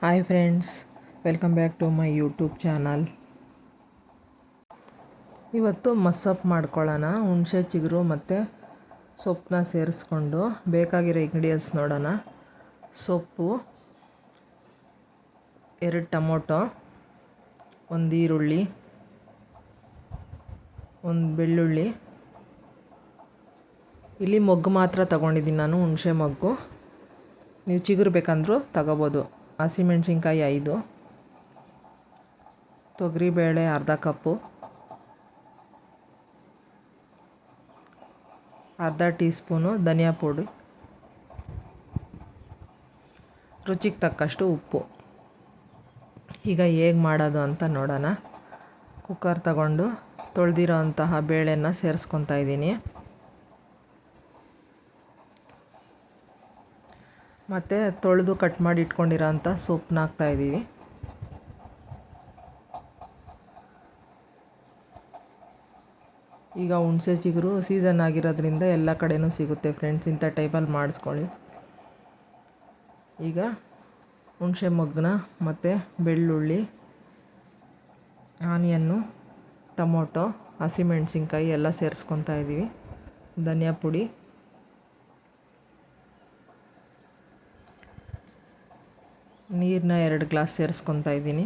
Hi friends, welcome back to my YouTube channel. ಇವತ್ತು ಮಸ್ಸಪ್ ಮಾಡ್ಕೊಳ್ಳೋಣ. ಹುಣಸೆ ಚಿಗುರು ಮತ್ತು ಸೊಪ್ಪನ್ನ ಸೇರಿಸ್ಕೊಂಡು ಬೇಕಾಗಿರೋ ಇಂಗ್ರೀಡಿಯೆಂಟ್ಸ್ ನೋಡೋಣ. ಸೊಪ್ಪು, 2 ಟೊಮೊಟೊ, 1 ಈರುಳ್ಳಿ, 1 ಬೆಳ್ಳುಳ್ಳಿ. ಇಲ್ಲಿ ಮೊಗ್ಗು ಮಾತ್ರ ತಗೊಂಡಿದ್ದೀನಿ ನಾನು, ಹುಣಸೆ ಮೊಗ್ಗು. ನೀವು ಚಿಗುರು ಬೇಕಂದ್ರೂ ತಗೋಬೋದು. ಹಸಿಮೆಣ್ಸಿನ್ಕಾಯಿ 5, ತೊಗರಿಬೇಳೆ ಅರ್ಧ ಕಪ್ಪು, ಅರ್ಧ ಟೀ ಸ್ಪೂನು ಧನಿಯಾ ಪುಡಿ, ರುಚಿಗೆ ತಕ್ಕಷ್ಟು ಉಪ್ಪು. ಈಗ ಹೇಗೆ ಮಾಡೋದು ಅಂತ ನೋಡೋಣ. ಕುಕ್ಕರ್ ತಗೊಂಡು ತೊಳೆದಿರೋ ಅಂತಹ ಬೇಳೆನ ಸೇರಿಸ್ಕೊತಾ ಇದ್ದೀನಿ. ಮತ್ತು ತೊಳೆದು ಕಟ್ ಮಾಡಿ ಇಟ್ಕೊಂಡಿರೋ ಅಂಥ ಸೊಪ್ಪನ್ನ ಹಾಕ್ತಾಯಿದ್ದೀವಿ. ಈಗ ಹುಣಸೆ ಚಿಗುರು ಸೀಸನ್ ಆಗಿರೋದ್ರಿಂದ ಎಲ್ಲ ಕಡೆನೂ ಸಿಗುತ್ತೆ ಫ್ರೆಂಡ್ಸ್. ಇಂಥ ಟೈಪಲ್ಲಿ ಮಾಡಿಸ್ಕೊಳ್ಳಿ. ಈಗ ಹುಣಸೆ ಮೊಗ್ಗನ್ನ ಮತ್ತು ಬೆಳ್ಳುಳ್ಳಿ, ಆನಿಯನ್ನು, ಟೊಮೊಟೊ, ಹಸಿಮೆಣ್ಸಿನ್ಕಾಯಿ ಎಲ್ಲ ಸೇರಿಸ್ಕೊತಾ ಇದ್ದೀವಿ. ಧನಿಯಾ ಪುಡಿ, ನೀರನ್ನ 2 ಗ್ಲಾಸ್ ಸೇರಿಸ್ಕೊತಾ ಇದ್ದೀನಿ.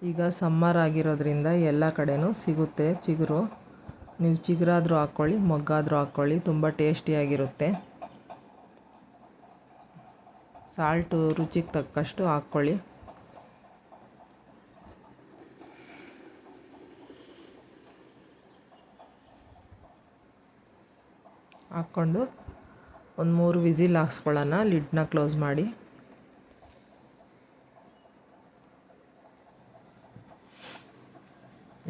ಈಗ ಸಮ್ಮರ್ ಆಗಿರೋದ್ರಿಂದ ಎಲ್ಲ ಕಡೆನೂ ಸಿಗುತ್ತೆ ಚಿಗುರು. ನೀವು ಚಿಗುರಾದರೂ ಹಾಕ್ಕೊಳ್ಳಿ, ಮೊಗ್ಗಾದರೂ ಹಾಕ್ಕೊಳ್ಳಿ, ತುಂಬ ಟೇಸ್ಟಿಯಾಗಿರುತ್ತೆ. ಸಾಲ್ಟು ರುಚಿಗೆ ತಕ್ಕಷ್ಟು ಹಾಕ್ಕೊಳ್ಳಿ. ಹಾಕ್ಕೊಂಡು ಒಂದು 3 ವಿಸಿಲ್ ಹಾಕ್ಸ್ಕೊಳ್ಳೋಣ. ಲಿಡ್ನ ಕ್ಲೋಸ್ ಮಾಡಿ.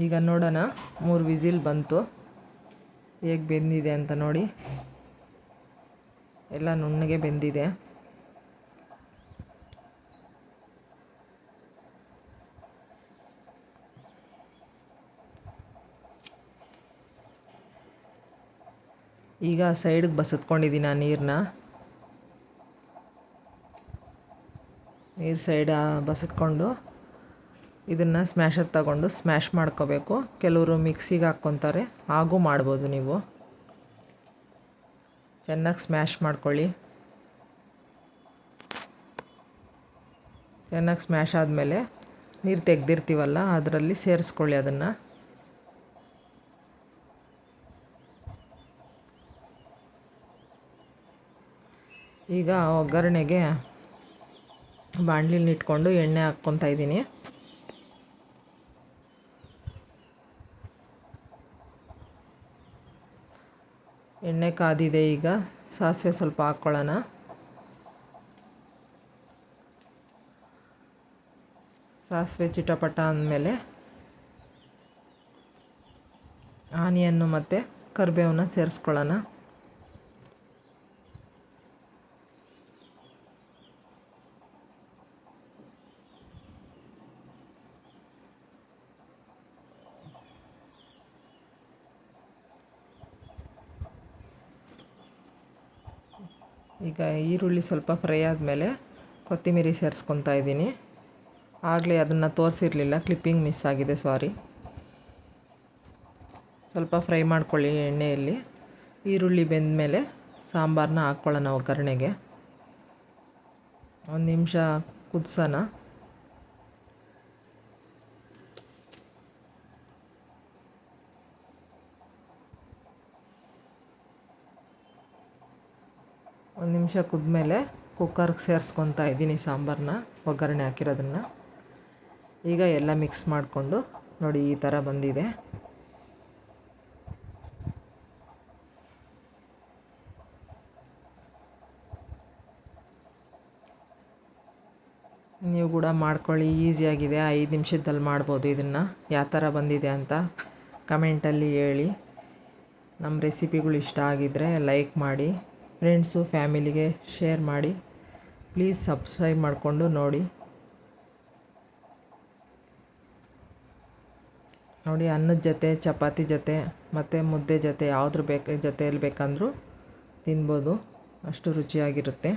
ಈಗ ನೋಡೋಣ 3 ವಿಸಿಲ್ ಬಂತು, ಹೇಗೆ ಬೆಂದಿದೆ ಅಂತ ನೋಡಿ. ಎಲ್ಲ ನುಣ್ಣಗೆ ಬೆಂದಿದೆ. ಈಗ ಸೈಡಿಗೆ ಬಸಿದ್ಕೊಂಡಿದ್ದೀನಿ ಆ ನೀರು ಸೈಡ್ ಬಸಿದ್ಕೊಂಡು ಇದನ್ನು ಸ್ಮ್ಯಾಶರ್ ತಗೊಂಡು ಸ್ಮ್ಯಾಶ್ ಮಾಡ್ಕೋಬೇಕು. ಕೆಲವರು ಮಿಕ್ಸಿಗೆ ಹಾಕ್ಕೊತಾರೆ, ಹಾಗೂ ಮಾಡ್ಬೋದು. ನೀವು ಚೆನ್ನಾಗಿ ಸ್ಮ್ಯಾಶ್ ಮಾಡ್ಕೊಳ್ಳಿ. ಚೆನ್ನಾಗಿ ಸ್ಮ್ಯಾಶ್ ಆದಮೇಲೆ ನೀರು ತೆಗೆದಿರ್ತೀವಲ್ಲ ಅದರಲ್ಲಿ ಸೇರಿಸ್ಕೊಳ್ಳಿ ಅದನ್ನು. ಈಗ ಒಗ್ಗರಣೆಗೆ ಬಾಣಲಿನ ಇಟ್ಕೊಂಡು ಎಣ್ಣೆ ಹಾಕ್ಕೊತಾ ಇದ್ದೀನಿ. ಎಣ್ಣೆ ಕಾದಿದೆ. ಈಗ ಸಾಸಿವೆ ಸ್ವಲ್ಪ ಹಾಕ್ಕೊಳ್ಳೋಣ. ಸಾಸಿವೆ ಚಿಟಪಟ ಅಂದಮೇಲೆ ಆನಿಯನ್ನು ಮತ್ತು ಕರಿಬೇವನ್ನ ಸೇರಿಸ್ಕೊಳ್ಳೋಣ. ಈಗ ಈರುಳ್ಳಿ ಸ್ವಲ್ಪ ಫ್ರೈ ಆದಮೇಲೆ ಕೊತ್ತಂಬರಿ ಸೇರಿಸ್ಕೊತಾ ಇದ್ದೀನಿ. ಆಗಲೇ ಅದನ್ನು ತೋರಿಸಿರಲಿಲ್ಲ, ಕ್ಲಿಪ್ಪಿಂಗ್ ಮಿಸ್ ಆಗಿದೆ, ಸಾರಿ. ಸ್ವಲ್ಪ ಫ್ರೈ ಮಾಡ್ಕೊಳ್ಳಿ ಎಣ್ಣೆಯಲ್ಲಿ. ಈರುಳ್ಳಿ ಬೆಂದ ಮೇಲೆ ಸಾಂಬಾರನ್ನ ಹಾಕ್ಕೊಳ್ಳೋಣ ಒಗ್ಗರಣೆಗೆ. 1 ನಿಮಿಷ ಕುದಿಸೋಣ. ಒಂದು ನಿಮಿಷ ಕುದ್ಮೇಲೆ ಕುಕ್ಕರ್ಗೆ ಸೇರಿಸ್ಕೊತಾ ಇದ್ದೀನಿ ಸಾಂಬಾರನ್ನ, ಒಗ್ಗರಣೆ ಹಾಕಿರೋದನ್ನು. ಈಗ ಎಲ್ಲ ಮಿಕ್ಸ್ ಮಾಡಿಕೊಂಡು ನೋಡಿ ಈ ಥರ ಬಂದಿದೆ. ನೀವು ಕೂಡ ಮಾಡ್ಕೊಳ್ಳಿ, ಈಸಿಯಾಗಿದೆ. 5 ನಿಮಿಷದಲ್ಲಿ ಮಾಡ್ಬೋದು ಇದನ್ನು. ಯಾವ ಥರ ಬಂದಿದೆ ಅಂತ ಕಮೆಂಟಲ್ಲಿ ಹೇಳಿ. ನಮ್ಮ ರೆಸಿಪಿಗಳು ಇಷ್ಟ ಆಗಿದ್ದರೆ ಲೈಕ್ ಮಾಡಿ, ಫ್ರೆಂಡ್ಸು ಫ್ಯಾಮಿಲಿಗೆ ಶೇರ್ ಮಾಡಿ. ಪ್ಲೀಸ್ ಸಬ್ಸ್ಕ್ರೈಬ್ ಮಾಡಿಕೊಂಡು ನೋಡಿ. ನೋಡಿ, ಅನ್ನದ ಜೊತೆ, ಚಪಾತಿ ಜೊತೆ ಮತ್ತು ಮುದ್ದೆ ಜೊತೆ, ಯಾವುದ್ರ ಜೊತೆಯಲ್ಲಿ ಬೇಕಂದ್ರೂ ತಿನ್ಬೋದು, ಅಷ್ಟು ರುಚಿಯಾಗಿರುತ್ತೆ.